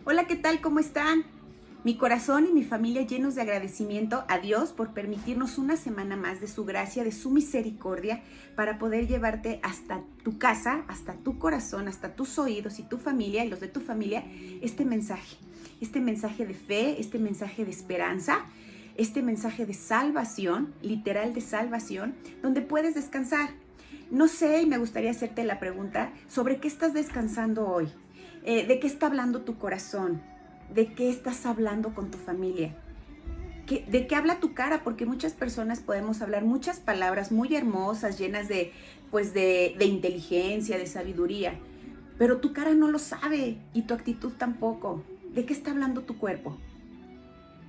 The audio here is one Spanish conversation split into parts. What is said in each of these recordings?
Hola, ¿qué tal? ¿Cómo están? Mi corazón y mi familia llenos de agradecimiento a Dios por permitirnos una semana más de su gracia, de su misericordia, para poder llevarte hasta tu casa, hasta tu corazón, hasta tus oídos y tu familia y los de tu familia, este mensaje de fe, este mensaje de esperanza, este mensaje de salvación, literal de salvación, donde puedes descansar. No sé, y me gustaría hacerte la pregunta, ¿sobre qué estás descansando hoy? ¿De qué está hablando tu corazón? ¿De qué estás hablando con tu familia? ¿De qué habla tu cara? Porque muchas personas podemos hablar muchas palabras muy hermosas, llenas de inteligencia, de sabiduría, pero tu cara no lo sabe y tu actitud tampoco. ¿De qué está hablando tu cuerpo?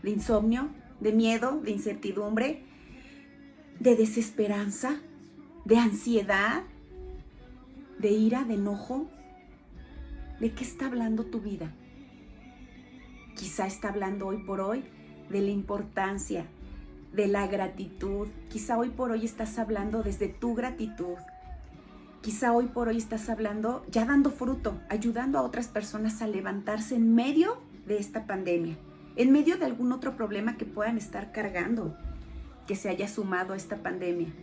¿De insomnio? ¿De miedo? ¿De incertidumbre? ¿De desesperanza? ¿De ansiedad? ¿De ira? ¿De enojo? ¿De qué está hablando tu vida? Quizá está hablando hoy por hoy de la importancia, de la gratitud. Quizá hoy por hoy estás hablando desde tu gratitud. Quizá hoy por hoy estás hablando ya dando fruto, ayudando a otras personas a levantarse en medio de esta pandemia, en medio de algún otro problema que puedan estar cargando, que se haya sumado a esta pandemia.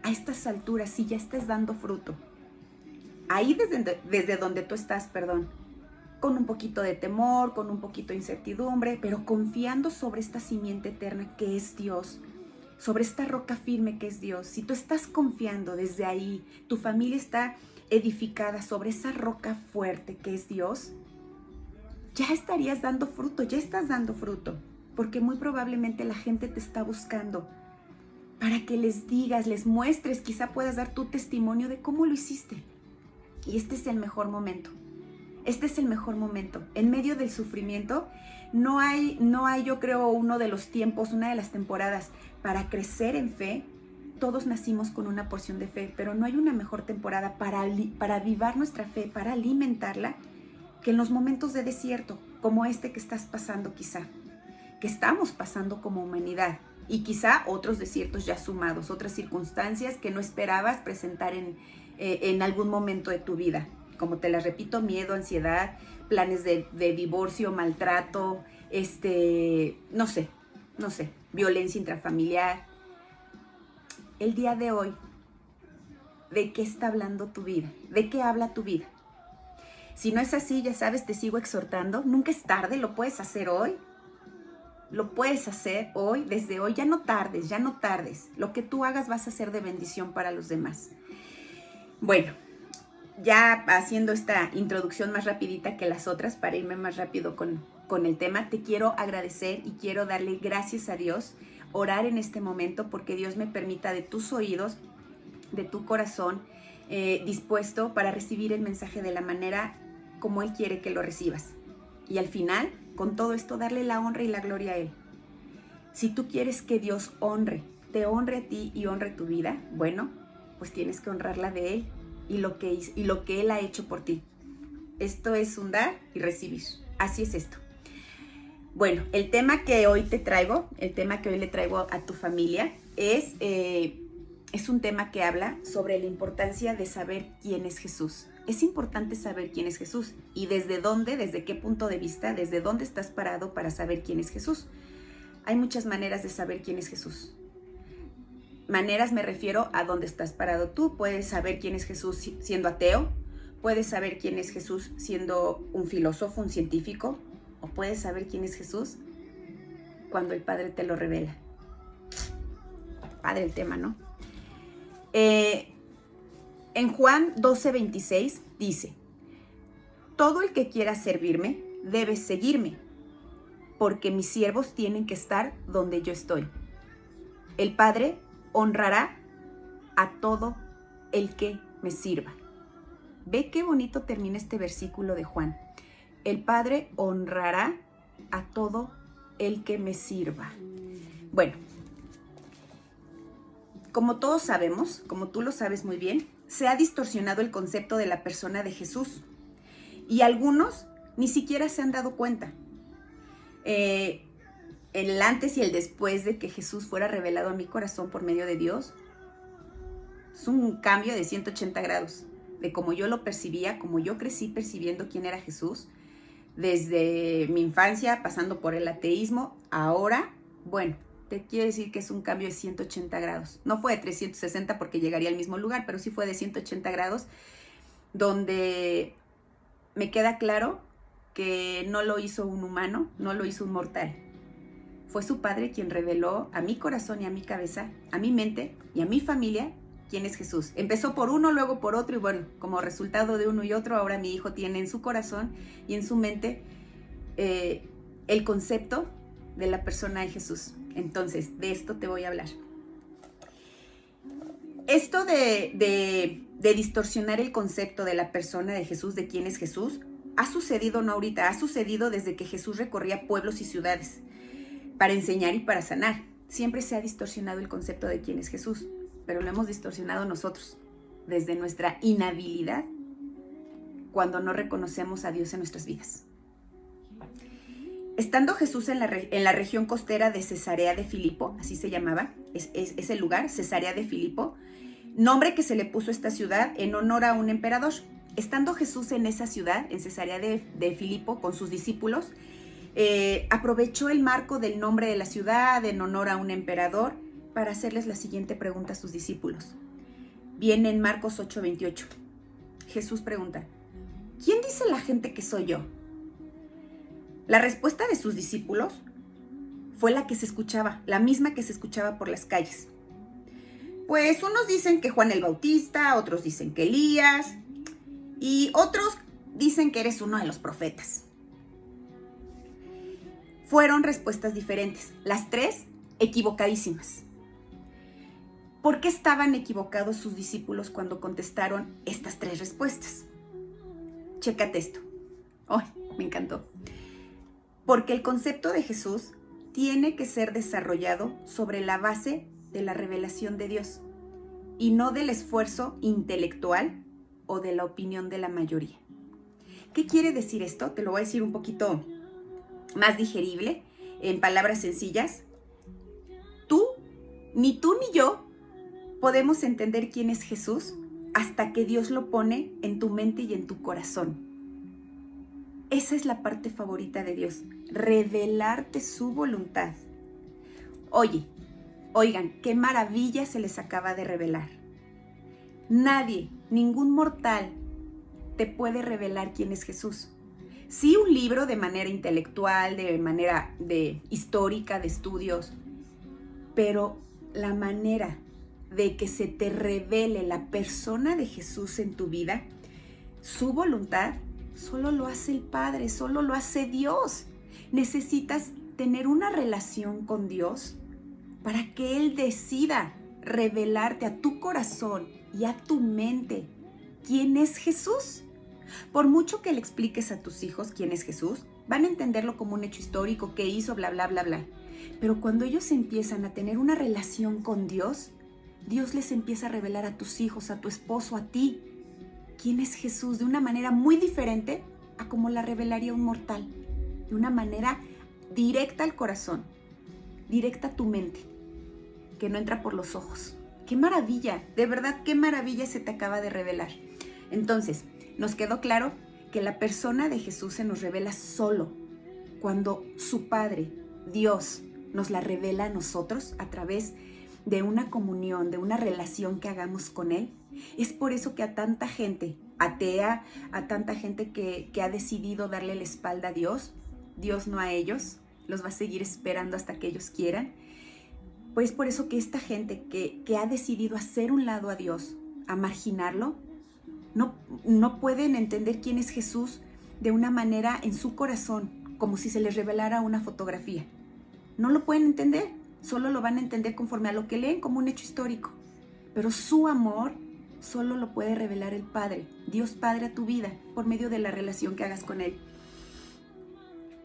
A estas alturas sí ya estás dando fruto. Ahí desde donde tú estás, perdón, con un poquito de temor, con un poquito de incertidumbre, pero confiando sobre esta simiente eterna que es Dios, sobre esta roca firme que es Dios. Si tú estás confiando desde ahí, tu familia está edificada sobre esa roca fuerte que es Dios, ya estarías dando fruto, ya estás dando fruto, porque muy probablemente la gente te está buscando para que les digas, les muestres, quizá puedas dar tu testimonio de cómo lo hiciste. Y este es el mejor momento. Este es el mejor momento. En medio del sufrimiento no hay, yo creo, uno de los tiempos, una de las temporadas para crecer en fe. Todos nacimos con una porción de fe, pero no hay una mejor temporada para avivar nuestra fe, para alimentarla, que en los momentos de desierto, como este que estás pasando quizá, que estamos pasando como humanidad, y quizá otros desiertos ya sumados, otras circunstancias que no esperabas presentar en algún momento de tu vida. Como te las repito, miedo, ansiedad, planes de divorcio, maltrato, no sé, violencia intrafamiliar. El día de hoy, ¿de qué está hablando tu vida? ¿De qué habla tu vida? Si no es así, ya sabes, te sigo exhortando. Nunca es tarde, lo puedes hacer hoy. Lo puedes hacer hoy, desde hoy. Ya no tardes, ya no tardes. Lo que tú hagas vas a ser de bendición para los demás. Bueno, ya haciendo esta introducción más rapidita que las otras para irme más rápido con el tema, te quiero agradecer y quiero darle gracias a Dios, orar en este momento porque Dios me permita de tus oídos, de tu corazón, dispuesto para recibir el mensaje de la manera como Él quiere que lo recibas. Y al final, con todo esto, darle la honra y la gloria a Él. Si tú quieres que Dios te honre a ti y honre tu vida, bueno, pues tienes que honrarla de Él y lo que Él ha hecho por ti. Esto es un dar y recibir. Así es esto. Bueno, el tema que hoy le traigo a tu familia es un tema que habla sobre la importancia de saber quién es Jesús. Es importante saber quién es Jesús y desde qué punto de vista, desde dónde estás parado para saber quién es Jesús. Hay muchas maneras de saber quién es Jesús. Maneras me refiero a dónde estás parado tú. Puedes saber quién es Jesús siendo ateo, puedes saber quién es Jesús siendo un filósofo, un científico, o puedes saber quién es Jesús cuando el Padre te lo revela. Padre el tema, ¿no? En Juan 12:26 dice: todo el que quiera servirme debe seguirme, porque mis siervos tienen que estar donde yo estoy. El Padre honrará a todo el que me sirva. Ve qué bonito termina este versículo de Juan. El Padre honrará a todo el que me sirva. Bueno, como todos sabemos, como tú lo sabes muy bien, se ha distorsionado el concepto de la persona de Jesús. Y algunos ni siquiera se han dado cuenta. El antes y el después de que Jesús fuera revelado a mi corazón por medio de Dios, es un cambio de 180 grados, de cómo yo lo percibía, como yo crecí percibiendo quién era Jesús, desde mi infancia, pasando por el ateísmo, ahora, bueno, te quiero decir que es un cambio de 180 grados. No fue de 360 porque llegaría al mismo lugar, pero sí fue de 180 grados, donde me queda claro que no lo hizo un humano, no lo hizo un mortal. Fue su Padre quien reveló a mi corazón y a mi cabeza, a mi mente y a mi familia quién es Jesús. Empezó por uno, luego por otro, y bueno, como resultado de uno y otro, ahora mi hijo tiene en su corazón y en su mente el concepto de la persona de Jesús. Entonces, de esto te voy a hablar. Esto de distorsionar el concepto de la persona de Jesús, de quién es Jesús, ha sucedido no ahorita, ha sucedido desde que Jesús recorría pueblos y ciudades para enseñar y para sanar. Siempre se ha distorsionado el concepto de quién es Jesús, pero lo hemos distorsionado nosotros, desde nuestra inhabilidad, cuando no reconocemos a Dios en nuestras vidas. Estando Jesús en la región costera de Cesarea de Filipo, así se llamaba, es el lugar, Cesarea de Filipo, nombre que se le puso a esta ciudad en honor a un emperador. Estando Jesús en esa ciudad, en Cesarea de Filipo, con sus discípulos, aprovechó el marco del nombre de la ciudad en honor a un emperador para hacerles la siguiente pregunta a sus discípulos. Viene en Marcos 8:28. Jesús pregunta, ¿quién dice la gente que soy yo? La respuesta de sus discípulos fue la que se escuchaba, la misma que se escuchaba por las calles. Pues unos dicen que Juan el Bautista, otros dicen que Elías y otros dicen que eres uno de los profetas. Fueron respuestas diferentes, las tres equivocadísimas. ¿Por qué estaban equivocados sus discípulos cuando contestaron estas tres respuestas? Chécate esto. ¡Ay, me encantó! Porque el concepto de Jesús tiene que ser desarrollado sobre la base de la revelación de Dios y no del esfuerzo intelectual o de la opinión de la mayoría. ¿Qué quiere decir esto? Te lo voy a decir un poquito más digerible, en palabras sencillas. Ni tú ni yo podemos entender quién es Jesús hasta que Dios lo pone en tu mente y en tu corazón. Esa es la parte favorita de Dios, revelarte su voluntad. Oigan, qué maravilla se les acaba de revelar. Nadie, ningún mortal, te puede revelar quién es Jesús. Sí, un libro de manera intelectual, de manera histórica, de estudios, pero la manera de que se te revele la persona de Jesús en tu vida, su voluntad, solo lo hace el Padre, solo lo hace Dios. Necesitas tener una relación con Dios para que Él decida revelarte a tu corazón y a tu mente quién es Jesús. Por mucho que le expliques a tus hijos quién es Jesús, van a entenderlo como un hecho histórico que hizo, bla, bla, bla, bla. Pero cuando ellos empiezan a tener una relación con Dios, Dios les empieza a revelar a tus hijos, a tu esposo, a ti, quién es Jesús de una manera muy diferente a como la revelaría un mortal. De una manera directa al corazón, directa a tu mente, que no entra por los ojos. ¡Qué maravilla! De verdad, qué maravilla se te acaba de revelar. Entonces, nos quedó claro que la persona de Jesús se nos revela solo cuando su Padre, Dios, nos la revela a nosotros a través de una comunión, de una relación que hagamos con Él. Es por eso que a tanta gente atea, a tanta gente que ha decidido darle la espalda a Dios, Dios no a ellos, los va a seguir esperando hasta que ellos quieran. Pues por eso que esta gente que ha decidido hacer un lado a Dios, a marginarlo, no pueden entender quién es Jesús de una manera en su corazón, como si se les revelara una fotografía. No lo pueden entender, solo lo van a entender conforme a lo que leen como un hecho histórico. Pero su amor solo lo puede revelar el Padre, Dios Padre a tu vida, por medio de la relación que hagas con Él.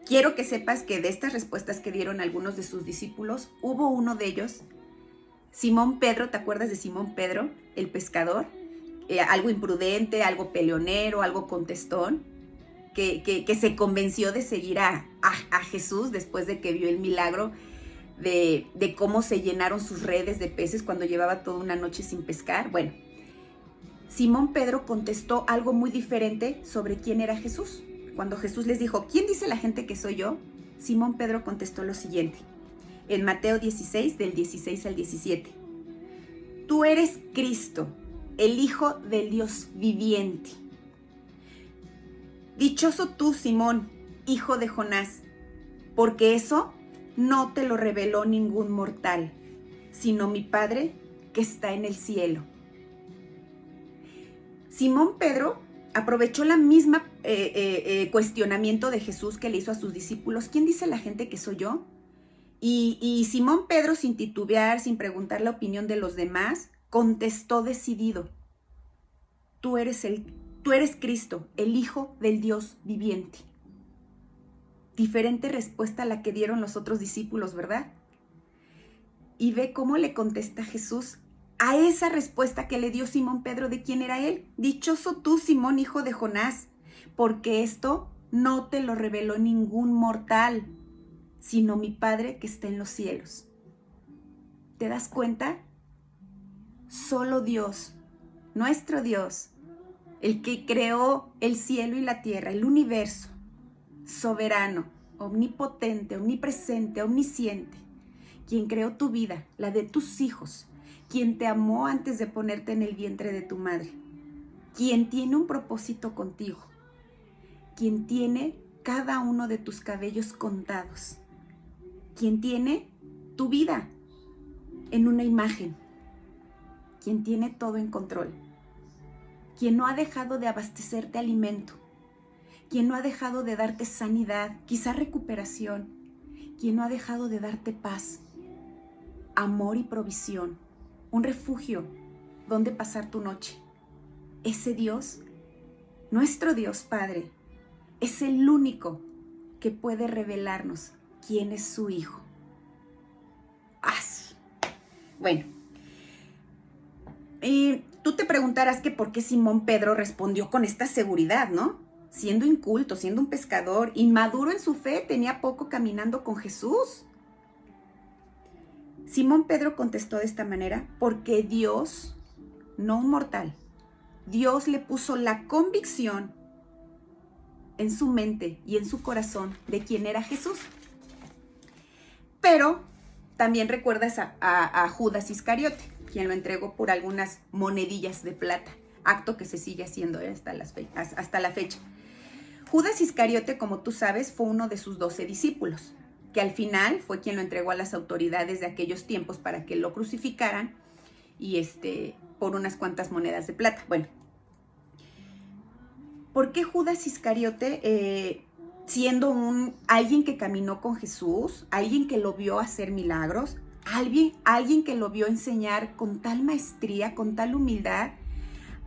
Quiero que sepas que de estas respuestas que dieron algunos de sus discípulos, hubo uno de ellos, Simón Pedro. ¿Te acuerdas de Simón Pedro, el pescador? Algo imprudente, algo peleonero, algo contestón, que se convenció de seguir a Jesús después de que vio el milagro de cómo se llenaron sus redes de peces cuando llevaba toda una noche sin pescar. Bueno, Simón Pedro contestó algo muy diferente sobre quién era Jesús. cuando Jesús les dijo, ¿quién dice la gente que soy yo? Simón Pedro contestó lo siguiente, en Mateo 16, del 16 al 17. Tú eres Cristo, el Hijo del Dios viviente. Dichoso tú, Simón, hijo de Jonás, porque eso no te lo reveló ningún mortal, sino mi Padre que está en el cielo. Simón Pedro aprovechó la misma cuestionamiento de Jesús que le hizo a sus discípulos. ¿Quién dice la gente que soy yo? Y Simón Pedro, sin titubear, sin preguntar la opinión de los demás, contestó decidido. Tú eres Cristo, el Hijo del Dios viviente. Diferente respuesta a la que dieron los otros discípulos, ¿verdad? Y ve cómo le contesta Jesús a esa respuesta que le dio Simón Pedro de quién era él. Dichoso tú, Simón, hijo de Jonás, porque esto no te lo reveló ningún mortal, sino mi Padre que está en los cielos. ¿Te das cuenta? Solo Dios, nuestro Dios, el que creó el cielo y la tierra, el universo, soberano, omnipotente, omnipresente, omnisciente, quien creó tu vida, la de tus hijos, quien te amó antes de ponerte en el vientre de tu madre, quien tiene un propósito contigo, quien tiene cada uno de tus cabellos contados, quien tiene tu vida en una imagen, quien tiene todo en control, quien no ha dejado de abastecerte alimento, quien no ha dejado de darte sanidad, quizá recuperación, quien no ha dejado de darte paz, amor y provisión, un refugio donde pasar tu noche. Ese Dios, nuestro Dios Padre, es el único que puede revelarnos quién es su Hijo. ¡As! Bueno, tú te preguntarás que por qué Simón Pedro respondió con esta seguridad, ¿no? Siendo inculto, siendo un pescador, inmaduro en su fe, tenía poco caminando con Jesús. Simón Pedro contestó de esta manera, porque Dios, no un mortal, Dios le puso la convicción en su mente y en su corazón de quién era Jesús. Pero también recuerdas a Judas Iscariote, quien lo entregó por algunas monedillas de plata, acto que se sigue haciendo hasta la fecha. Judas Iscariote, como tú sabes, fue uno de sus 12 discípulos, que al final fue quien lo entregó a las autoridades de aquellos tiempos para que lo crucificaran y por unas cuantas monedas de plata. Bueno, ¿por qué Judas Iscariote, siendo alguien que caminó con Jesús, alguien que lo vio hacer milagros, alguien que lo vio enseñar con tal maestría, con tal humildad,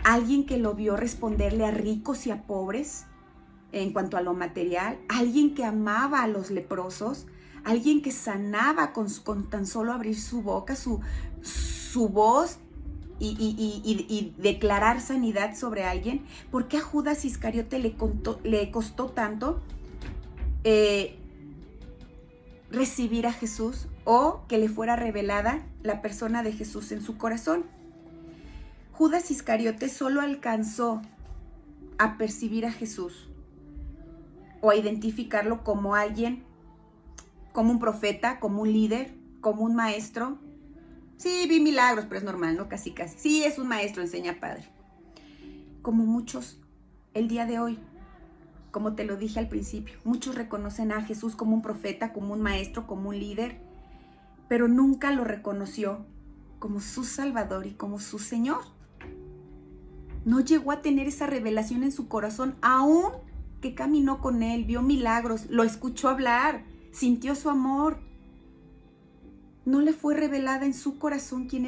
alguien que lo vio responderle a ricos y a pobres en cuanto a lo material, alguien que amaba a los leprosos, alguien que sanaba con tan solo abrir su boca, su voz y declarar sanidad sobre alguien? ¿Por qué a Judas Iscariote le costó tanto recibir a Jesús o que le fuera revelada la persona de Jesús en su corazón? Judas Iscariote solo alcanzó a percibir a Jesús o a identificarlo como alguien, como un profeta, como un líder, como un maestro. Sí, vi milagros, pero es normal, ¿no? Casi. Sí, es un maestro, enseña padre. Como muchos el día de hoy, como te lo dije al principio, muchos reconocen a Jesús como un profeta, como un maestro, como un líder, pero nunca lo reconoció como su Salvador y como su Señor. No llegó a tener esa revelación en su corazón, aún que caminó con él, vio milagros, lo escuchó hablar, sintió su amor. No le fue revelado en su corazón quién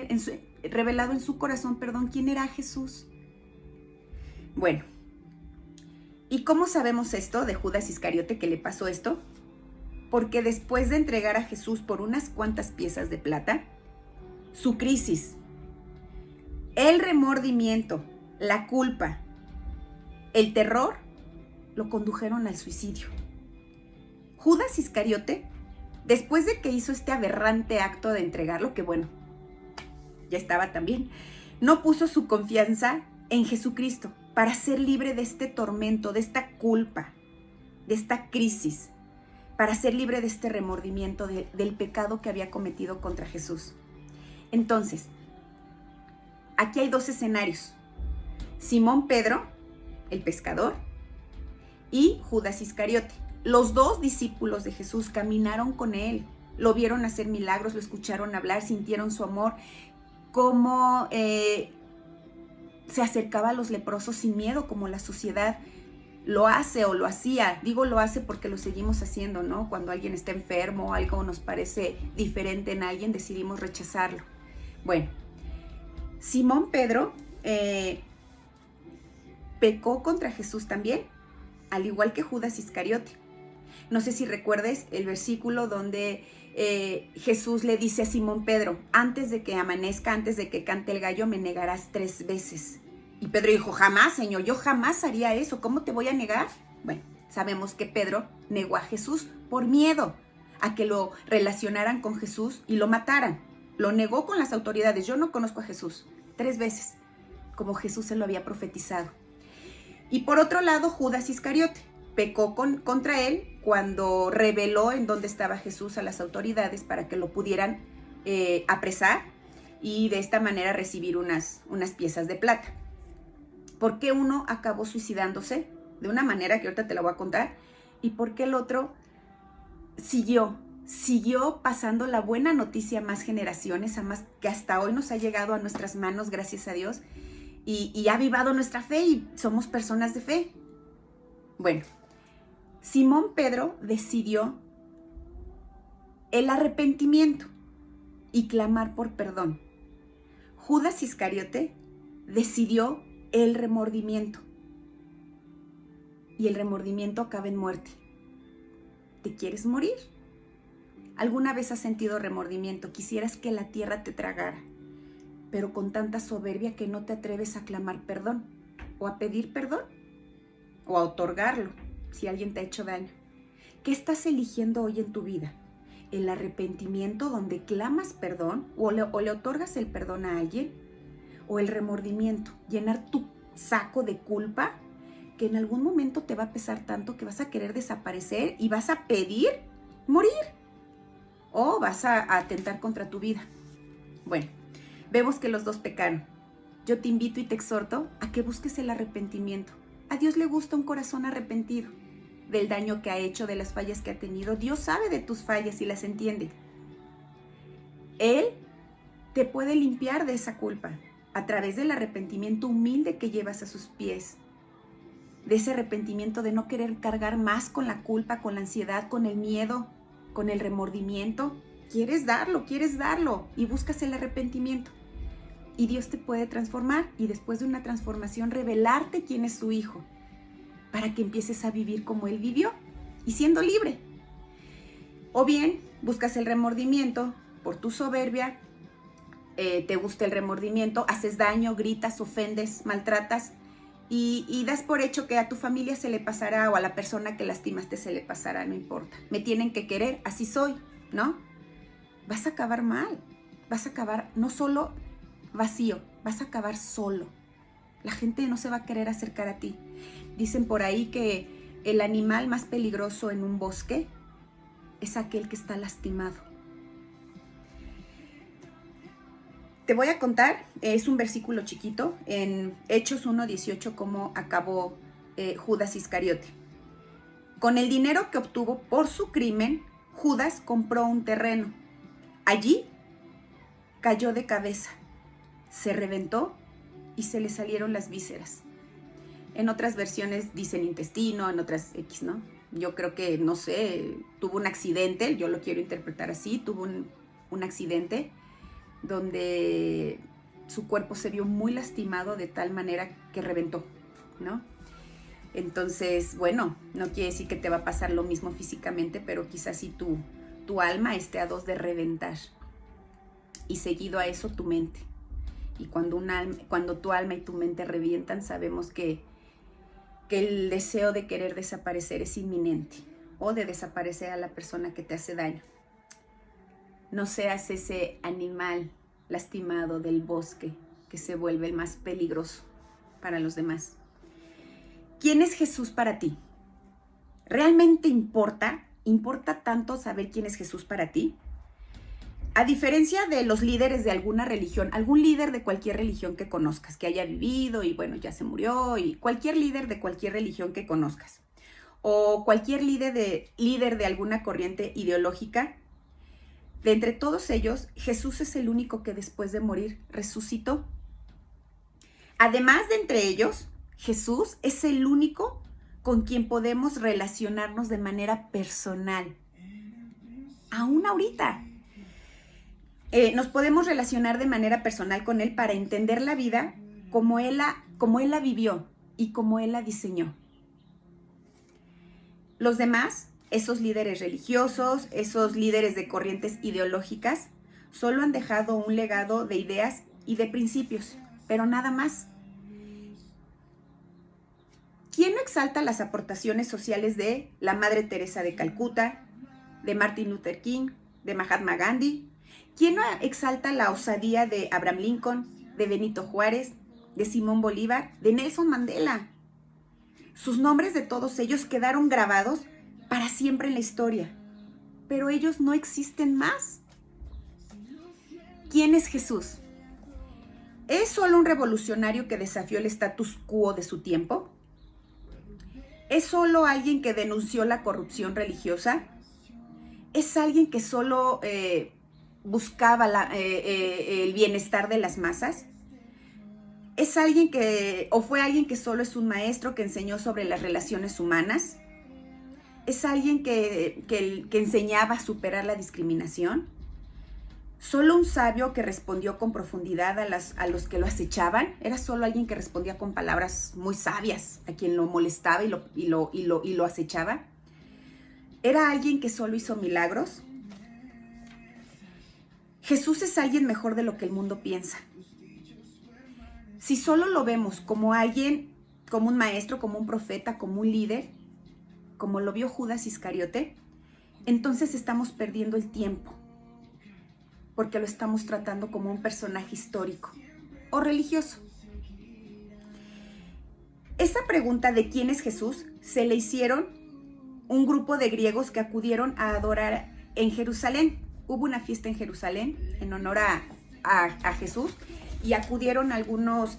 era Jesús. Bueno, ¿y cómo sabemos esto de Judas Iscariote, que le pasó esto? Porque después de entregar a Jesús por unas cuantas piezas de plata, su crisis, el remordimiento, la culpa, el terror, lo condujeron al suicidio. Judas Iscariote, después de que hizo este aberrante acto de entregarlo, que bueno, ya estaba también, no puso su confianza en Jesucristo para ser libre de este tormento, de esta culpa, de esta crisis, para ser libre de este remordimiento del pecado que había cometido contra Jesús. Entonces, aquí hay dos escenarios. Simón Pedro, el pescador, y Judas Iscariote. Los dos discípulos de Jesús caminaron con él, lo vieron hacer milagros, lo escucharon hablar, sintieron su amor, cómo se acercaba a los leprosos sin miedo, como la sociedad lo hace o lo hacía. Digo lo hace porque lo seguimos haciendo, ¿no? Cuando alguien está enfermo o algo nos parece diferente en alguien, decidimos rechazarlo. Bueno, Simón Pedro pecó contra Jesús también, al igual que Judas Iscariote. No sé si recuerdes el versículo donde Jesús le dice a Simón Pedro: antes de que amanezca, antes de que cante el gallo, me negarás 3 veces. Y Pedro dijo: jamás, Señor, yo jamás haría eso, ¿cómo te voy a negar? Bueno, sabemos que Pedro negó a Jesús por miedo a que lo relacionaran con Jesús y lo mataran. Lo negó con las autoridades: yo no conozco a Jesús, 3 veces, como Jesús se lo había profetizado. Y por otro lado, Judas Iscariote pecó contra él cuando reveló en dónde estaba Jesús a las autoridades para que lo pudieran apresar y de esta manera recibir unas piezas de plata. ¿Por qué uno acabó suicidándose de una manera que ahorita te la voy a contar? ¿Y por qué el otro siguió pasando la buena noticia a más generaciones, a más que hasta hoy nos ha llegado a nuestras manos, gracias a Dios, y ha avivado nuestra fe y somos personas de fe? Bueno, Simón Pedro decidió el arrepentimiento y clamar por perdón. Judas Iscariote decidió el remordimiento. Y el remordimiento acaba en muerte. ¿Te quieres morir? ¿Alguna vez has sentido remordimiento? Quisieras que la tierra te tragara, pero con tanta soberbia que no te atreves a clamar perdón, o a pedir perdón, o a otorgarlo si alguien te ha hecho daño. ¿Qué estás eligiendo hoy en tu vida? ¿El arrepentimiento donde clamas perdón o le otorgas el perdón a alguien? ¿O el remordimiento, llenar tu saco de culpa que en algún momento te va a pesar tanto que vas a querer desaparecer y vas a pedir morir? ¿O vas a atentar contra tu vida? Bueno, vemos que los dos pecaron. Yo te invito y te exhorto a que busques el arrepentimiento. A Dios le gusta un corazón arrepentido del daño que ha hecho, de las fallas que ha tenido. Dios sabe de tus fallas y las entiende. Él te puede limpiar de esa culpa a través del arrepentimiento humilde que llevas a sus pies. De ese arrepentimiento de no querer cargar más con la culpa, con la ansiedad, con el miedo, con el remordimiento. Quieres darlo y buscas el arrepentimiento. Y Dios te puede transformar y después de una transformación revelarte quién es su hijo, para que empieces a vivir como Él vivió y siendo libre. O bien buscas el remordimiento por tu soberbia, te gusta el remordimiento, haces daño, gritas, ofendes, maltratas y das por hecho que a tu familia se le pasará o a la persona que lastimaste se le pasará, no importa. Me tienen que querer, así soy, ¿no? Vas a acabar mal, vas a acabar no solo vacío, vas a acabar solo. La gente no se va a querer acercar a ti. Dicen por ahí que el animal más peligroso en un bosque es aquel que está lastimado. Te voy a contar, es un versículo chiquito, en Hechos 1:18, cómo acabó Judas Iscariote. Con el dinero que obtuvo por su crimen, Judas compró un terreno. Allí cayó de cabeza, se reventó y se le salieron las vísceras. En otras versiones dicen intestino, en otras X, ¿no? Yo creo que, no sé, tuvo un accidente, yo lo quiero interpretar así, tuvo un accidente donde su cuerpo se vio muy lastimado de tal manera que reventó, ¿no? Entonces, bueno, no quiere decir que te va a pasar lo mismo físicamente, pero quizás sí tu alma esté a 2 de reventar. Y seguido a eso, tu mente. Y cuando tu alma y tu mente revientan, sabemos que el deseo de querer desaparecer es inminente, o de desaparecer a la persona que te hace daño. No seas ese animal lastimado del bosque que se vuelve el más peligroso para los demás. ¿Quién es Jesús para ti? ¿Realmente importa tanto saber quién es Jesús para ti? A diferencia de los líderes de alguna religión, algún líder de cualquier religión que conozcas, que haya vivido y bueno, ya se murió, y cualquier líder de cualquier religión que conozcas, o cualquier líder de alguna corriente ideológica, de entre todos ellos, Jesús es el único que después de morir resucitó. Además de entre ellos, Jesús es el único con quien podemos relacionarnos de manera personal. Aún ahorita. Nos podemos relacionar de manera personal con Él para entender la vida como Él la vivió y como Él la diseñó. Los demás, esos líderes religiosos, esos líderes de corrientes ideológicas, solo han dejado un legado de ideas y de principios, pero nada más. ¿Quién no exalta las aportaciones sociales de la Madre Teresa de Calcuta, de Martin Luther King, de Mahatma Gandhi? ¿Quién no exalta la osadía de Abraham Lincoln, de Benito Juárez, de Simón Bolívar, de Nelson Mandela? Sus nombres de todos ellos quedaron grabados para siempre en la historia, pero ellos no existen más. ¿Quién es Jesús? ¿Es solo un revolucionario que desafió el status quo de su tiempo? ¿Es solo alguien que denunció la corrupción religiosa? ¿Es alguien que solo buscaba el bienestar de las masas? ¿Es alguien fue alguien que solo es un maestro que enseñó sobre las relaciones humanas? ¿Es alguien que enseñaba a superar la discriminación? ¿Solo un sabio que respondió con profundidad a los que lo acechaban? ¿Era solo alguien que respondía con palabras muy sabias a quien lo molestaba y lo acechaba? ¿Era alguien que solo hizo milagros? Jesús es alguien mejor de lo que el mundo piensa. Si solo lo vemos como alguien, como un maestro, como un profeta, como un líder, como lo vio Judas Iscariote, entonces estamos perdiendo el tiempo, porque lo estamos tratando como un personaje histórico o religioso. Esa pregunta de quién es Jesús se le hicieron un grupo de griegos que acudieron a adorar en Jerusalén. Hubo una fiesta en Jerusalén en honor a Jesús y acudieron algunos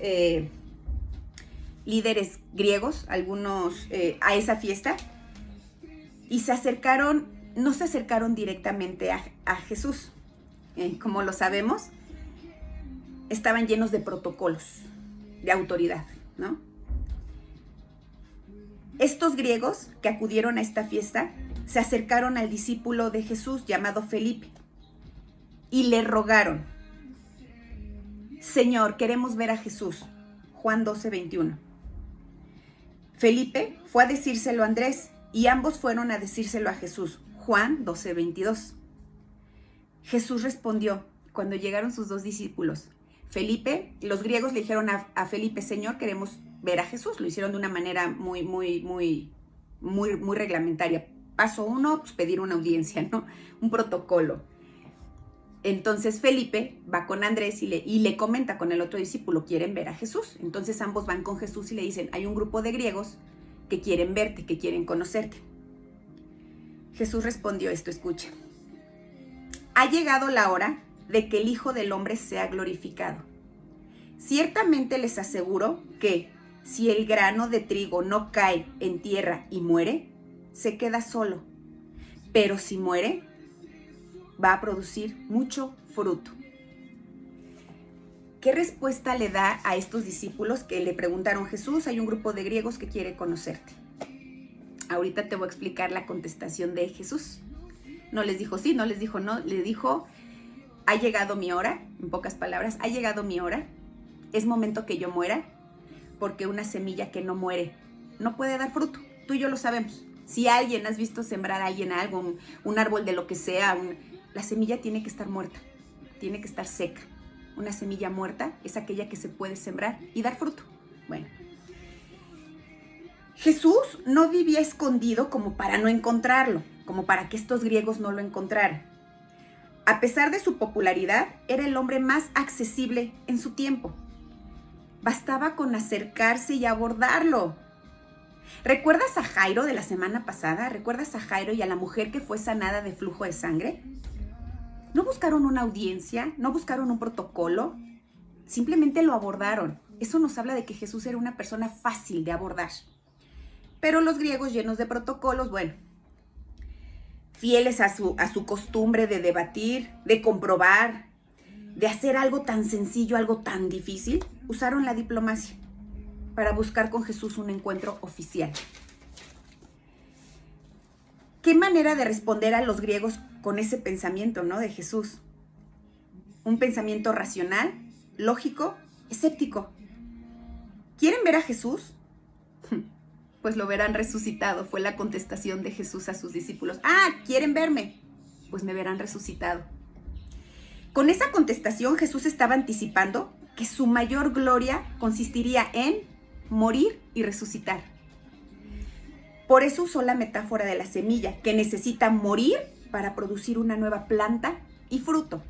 líderes griegos, a esa fiesta, y no se acercaron directamente a Jesús. Como lo sabemos, estaban llenos de protocolos, de autoridad, ¿no? Estos griegos que acudieron a esta fiesta se acercaron al discípulo de Jesús llamado Felipe y le rogaron: Señor, queremos ver a Jesús. Juan 12:21. Felipe fue a decírselo a Andrés y ambos fueron a decírselo a Jesús. Juan 12:22. Jesús respondió cuando llegaron sus dos discípulos. Los griegos le dijeron a Felipe: Señor, queremos ver a Jesús. Lo hicieron de una manera muy reglamentaria. Paso 1, pues pedir una audiencia, ¿no? Un protocolo. Entonces Felipe va con Andrés y le comenta con el otro discípulo: quieren ver a Jesús. Entonces ambos van con Jesús y le dicen: hay un grupo de griegos que quieren verte, que quieren conocerte. Jesús respondió esto, escucha: ha llegado la hora de que el Hijo del Hombre sea glorificado. Ciertamente les aseguro que si el grano de trigo no cae en tierra y muere, se queda solo, pero si muere, va a producir mucho fruto. ¿Qué respuesta le da a estos discípulos que le preguntaron: Jesús, hay un grupo de griegos que quiere conocerte? Ahorita te voy a explicar la contestación de Jesús. No les dijo sí, no les dijo no, le dijo: ha llegado mi hora, en pocas palabras, ha llegado mi hora, es momento que yo muera, porque una semilla que no muere no puede dar fruto. Tú y yo lo sabemos. Si has visto sembrar a alguien algo, un árbol de lo que sea, la semilla tiene que estar muerta, tiene que estar seca. Una semilla muerta es aquella que se puede sembrar y dar fruto. Bueno, Jesús no vivía escondido como para no encontrarlo, como para que estos griegos no lo encontraran. A pesar de su popularidad, era el hombre más accesible en su tiempo. Bastaba con acercarse y abordarlo. ¿Recuerdas a Jairo de la semana pasada? ¿Recuerdas a Jairo y a la mujer que fue sanada de flujo de sangre? No buscaron una audiencia, no buscaron un protocolo, simplemente lo abordaron. Eso nos habla de que Jesús era una persona fácil de abordar. Pero los griegos, llenos de protocolos, bueno, fieles a su costumbre de debatir, de comprobar, de hacer algo tan sencillo, algo tan difícil, usaron la diplomacia para buscar con Jesús un encuentro oficial. ¿Qué manera de responder a los griegos con ese pensamiento, ¿no? De Jesús? Un pensamiento racional, lógico, escéptico. ¿Quieren ver a Jesús? Pues lo verán resucitado, fue la contestación de Jesús a sus discípulos. ¿Quieren verme? Pues me verán resucitado. Con esa contestación Jesús estaba anticipando que su mayor gloria consistiría en morir y resucitar. Por eso usó la metáfora de la semilla, que necesita morir para producir una nueva planta y fruto.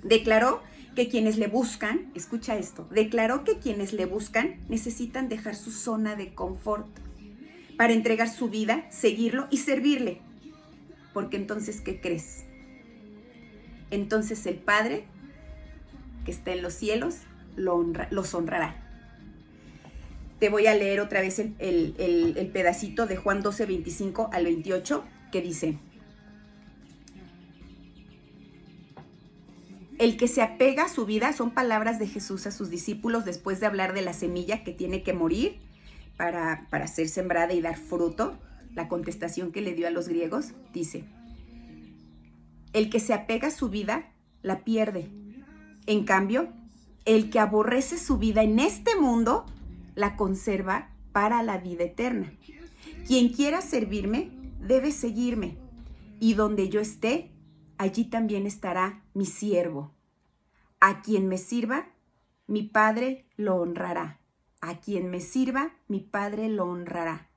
Declaró que quienes le buscan, escucha esto, declaró que quienes le buscan necesitan dejar su zona de confort para entregar su vida, seguirlo y servirle. Porque entonces, ¿qué crees? Entonces el Padre, que está en los cielos, los honrará. Te voy a leer otra vez el pedacito de Juan 12, 25 al 28, que dice: el que se apega a su vida, son palabras de Jesús a sus discípulos después de hablar de la semilla que tiene que morir para ser sembrada y dar fruto. La contestación que le dio a los griegos dice: el que se apega a su vida, la pierde. En cambio, el que aborrece su vida en este mundo, la conserva para la vida eterna. Quien quiera servirme, debe seguirme. Y donde yo esté, allí también estará mi siervo. A quien me sirva, mi Padre lo honrará. A quien me sirva, mi Padre lo honrará.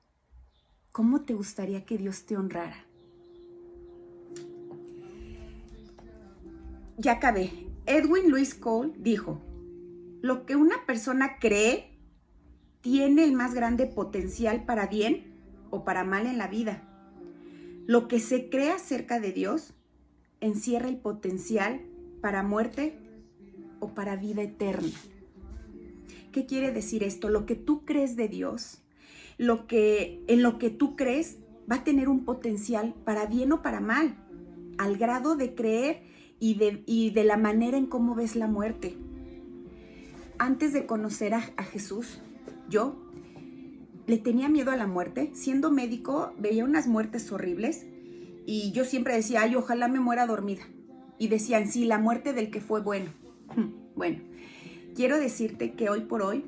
¿Cómo te gustaría que Dios te honrara? Ya acabé. Edwin Lewis Cole dijo: lo que una persona cree tiene el más grande potencial para bien o para mal en la vida. Lo que se cree acerca de Dios encierra el potencial para muerte o para vida eterna. ¿Qué quiere decir esto? Lo que tú crees de Dios, en lo que tú crees, va a tener un potencial para bien o para mal, al grado de creer y de la manera en cómo ves la muerte. Antes de conocer a Jesús, yo le tenía miedo a la muerte. Siendo médico, veía unas muertes horribles y yo siempre decía: ay, ojalá me muera dormida. Y decían: sí, la muerte del que fue bueno. Bueno, quiero decirte que hoy por hoy,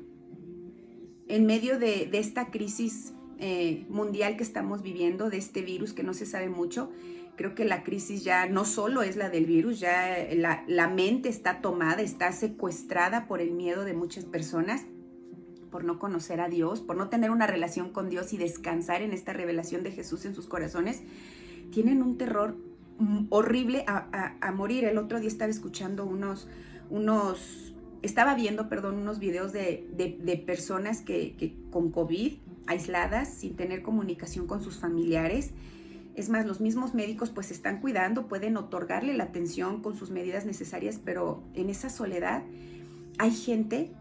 en medio de esta crisis mundial que estamos viviendo, de este virus que no se sabe mucho, creo que la crisis ya no solo es la del virus, ya la mente está tomada, está secuestrada por el miedo de muchas personas, por no conocer a Dios, por no tener una relación con Dios y descansar en esta revelación de Jesús en sus corazones. Tienen un terror horrible a morir. El otro día estaba escuchando unos videos de personas que con COVID, aisladas, sin tener comunicación con sus familiares. Es más, los mismos médicos pues se están cuidando, pueden otorgarle la atención con sus medidas necesarias, pero en esa soledad hay gente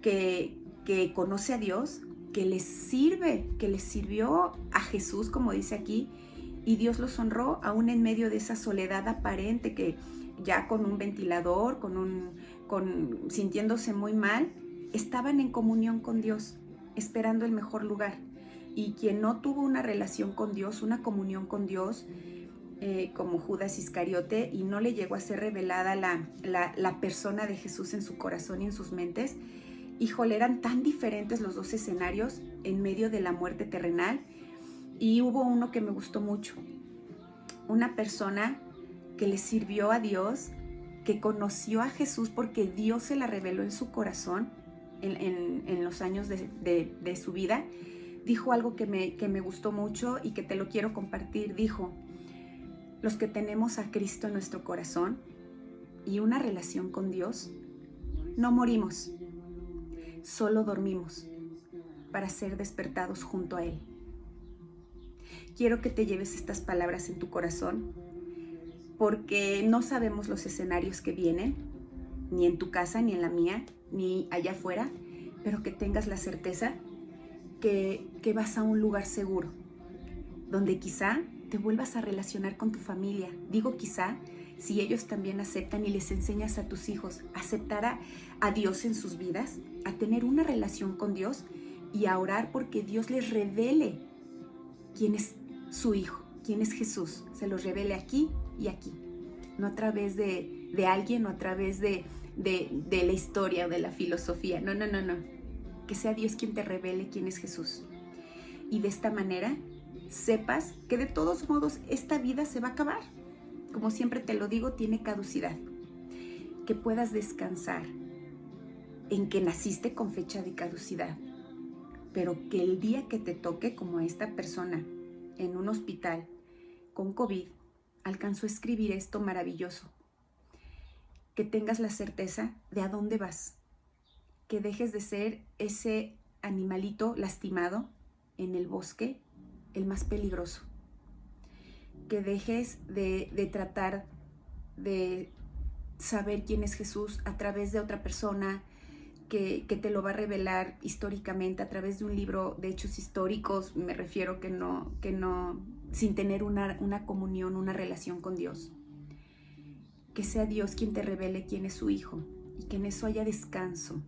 que conoce a Dios, que les sirve, que les sirvió a Jesús, como dice aquí, y Dios los honró aún en medio de esa soledad aparente, que ya con un ventilador, sintiéndose muy mal, estaban en comunión con Dios, esperando el mejor lugar. Y quien no tuvo una relación con Dios, una comunión con Dios, como Judas Iscariote, y no le llegó a ser revelada la persona de Jesús en su corazón y en sus mentes, híjole, eran tan diferentes los dos escenarios en medio de la muerte terrenal. Y hubo uno que me gustó mucho, una persona que le sirvió a Dios, que conoció a Jesús porque Dios se la reveló en su corazón en los años de su vida. Dijo algo que me gustó mucho y que te lo quiero compartir. Dijo: los que tenemos a Cristo en nuestro corazón y una relación con Dios, no morimos, solo dormimos. para ser despertados junto a Él. Quiero que te lleves estas palabras en tu corazón, porque no sabemos los escenarios que vienen, ni en tu casa, ni en la mía, ni allá afuera, pero que tengas la certeza que vas a un lugar seguro, donde quizá te vuelvas a relacionar con tu familia. Digo quizá, si ellos también aceptan y les enseñas a tus hijos a aceptar a Dios en sus vidas, a tener una relación con Dios y a orar porque Dios les revele quién es su Hijo, quién es Jesús, se los revele aquí y aquí, no a través de alguien o a través de la historia o de la filosofía, no, que sea Dios quien te revele quién es Jesús. Y de esta manera sepas que de todos modos esta vida se va a acabar. Como siempre te lo digo, tiene caducidad. Que puedas descansar en que naciste con fecha de caducidad, pero que el día que te toque, como a esta persona en un hospital con COVID, alcanzó a escribir esto maravilloso. Que tengas la certeza de a dónde vas. Que dejes de ser ese animalito lastimado en el bosque, el más peligroso. Que dejes de tratar de saber quién es Jesús a través de otra persona que te lo va a revelar históricamente a través de un libro de hechos históricos. Me refiero que no sin tener una comunión, una relación con Dios. Que sea Dios quien te revele quién es su Hijo y que en eso haya descanso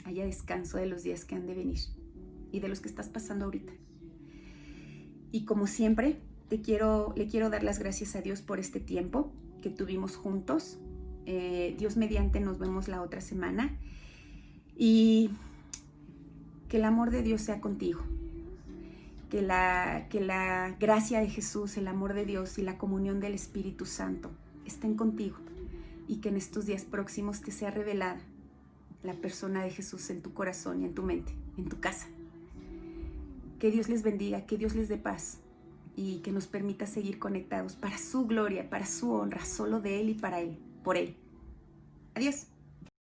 de los días que han de venir y de los que estás pasando ahorita. Y como siempre, le quiero dar las gracias a Dios por este tiempo que tuvimos juntos. Dios mediante nos vemos la otra semana y que el amor de Dios sea contigo. Que la gracia de Jesús, el amor de Dios y la comunión del Espíritu Santo estén contigo y que en estos días próximos te sea revelada la persona de Jesús en tu corazón y en tu mente, en tu casa. Que Dios les bendiga, que Dios les dé paz y que nos permita seguir conectados para su gloria, para su honra, solo de Él y para Él, por Él. Adiós.